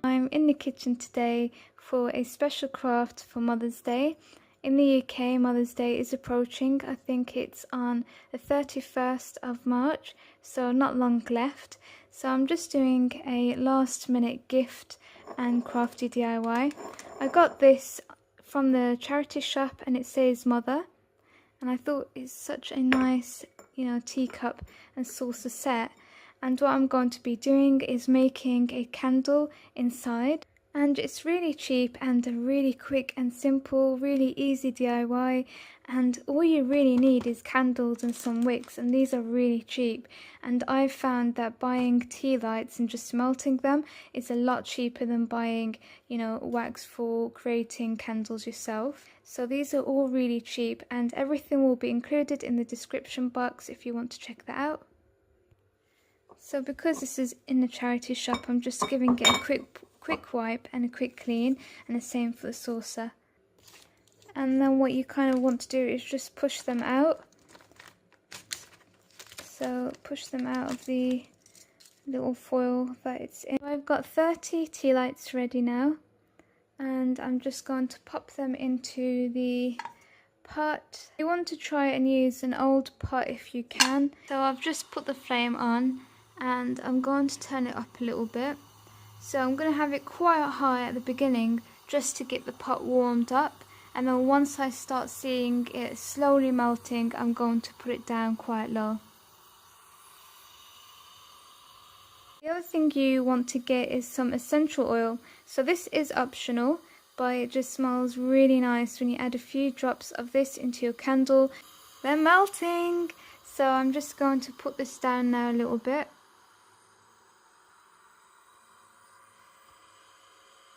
I'm in the kitchen today for a special craft for Mother's Day. In the UK, Mother's Day is approaching. I think it's on the 31st of March, so not long left. So I'm just doing a last minute gift and crafty DIY. I got this from the charity shop and it says Mother. And I thought it's such a nice, teacup and saucer set. And what I'm going to be doing is making a candle inside. And it's really cheap and a really quick and simple, really easy DIY. And all you really need is candles and some wicks, and these are really cheap. And I've found that buying tea lights and just melting them is a lot cheaper than buying, wax for creating candles yourself. So these are all really cheap, and everything will be included in the description box if you want to check that out. So because this is in the charity shop, I'm just giving it a quick wipe and a quick clean, and the same for the saucer. And then what you kind of want to do is just push them out. So push them out of the little foil that it's in. I've got 30 tea lights ready now, and I'm just going to pop them into the pot. You want to try and use an old pot if you can. So I've just put the flame on and I'm going to turn it up a little bit. So I'm going to have it quite high at the beginning just to get the pot warmed up, and then once I start seeing it slowly melting, I'm going to put it down quite low. The other thing you want to get is some essential oil. So this is optional, but it just smells really nice when you add a few drops of this into your candle. They're melting! So I'm just going to put this down now a little bit.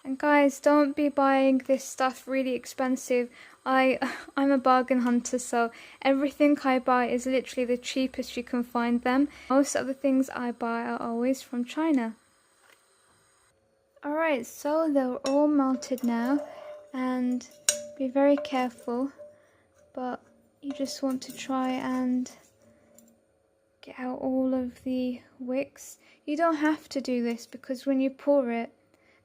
And guys, don't be buying this stuff really expensive. I'm a bargain hunter, so everything I buy is literally the cheapest you can find them. Most of the things I buy are always from China. Alright, so they're all melted now, and be very careful, but you just want to try and get out all of the wicks. You don't have to do this because when you pour it,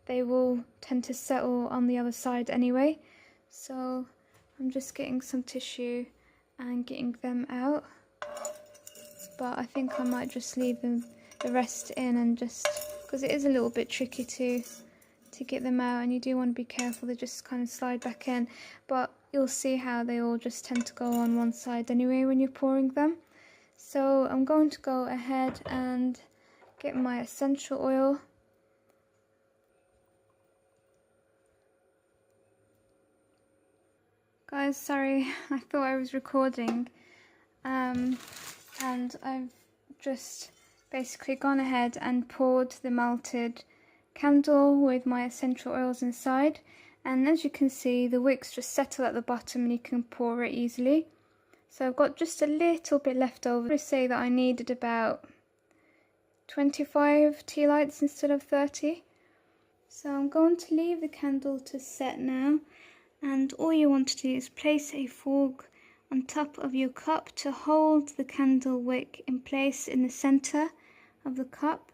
they will tend to settle on the other side anyway. So I'm just getting some tissue and getting them out. But I think I might just leave the rest in, and just because it is a little bit tricky to get them out, and you do want to be careful. They just kind of slide back in. But you'll see how they all just tend to go on one side anyway when you're pouring them. So I'm going to go ahead and get my essential oil. Guys, sorry, I thought I was recording, and I've just basically gone ahead and poured the melted candle with my essential oils inside, and as you can see, the wicks just settle at the bottom and you can pour it easily. So I've got just a little bit left over. I say that I needed about 25 tea lights instead of 30. So I'm going to leave the candle to set now. And all you want to do is place a fork on top of your cup to hold the candle wick in place in the center of the cup.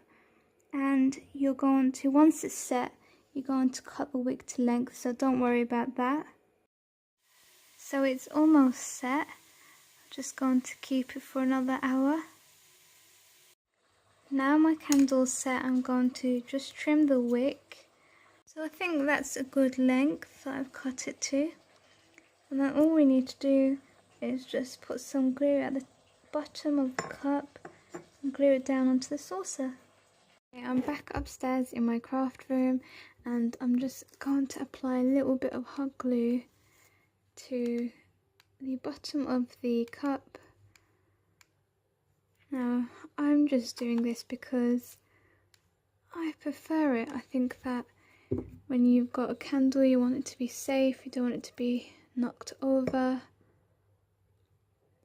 And you're going to, once it's set, you're going to cut the wick to length, so don't worry about that. So it's almost set. I'm just going to keep it for another hour. Now my candle's set, I'm going to just trim the wick. So I think that's a good length that I've cut it to. And then all we need to do is just put some glue at the bottom of the cup and glue it down onto the saucer. Okay, I'm back upstairs in my craft room, and I'm just going to apply a little bit of hot glue to the bottom of the cup. Now I'm just doing this because I prefer it. I think that when you've got a candle, you want it to be safe, you don't want it to be knocked over,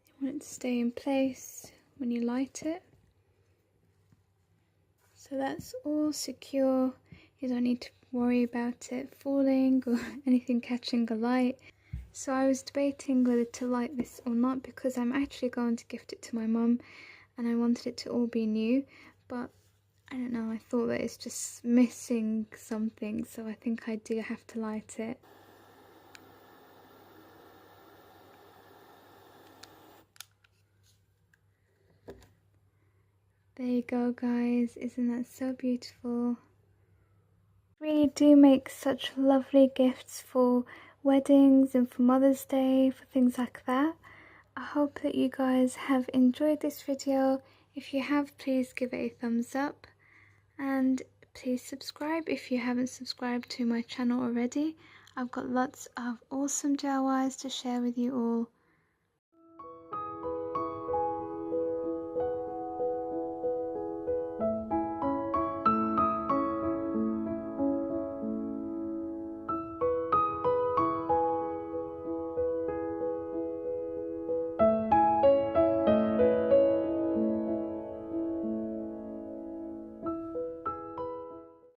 you want it to stay in place when you light it. So that's all secure, you don't need to worry about it falling or anything catching alight. So I was debating whether to light this or not because I'm actually going to gift it to my mum, and I wanted it to all be new, but I don't know, I thought that it's just missing something, so I think I do have to light it. There you go, guys. Isn't that so beautiful? Really do make such lovely gifts for weddings and for Mother's Day, for things like that. I hope that you guys have enjoyed this video. If you have, please give it a thumbs up, and please subscribe if you haven't subscribed to my channel already. I've got lots of awesome DIYs to share with you all.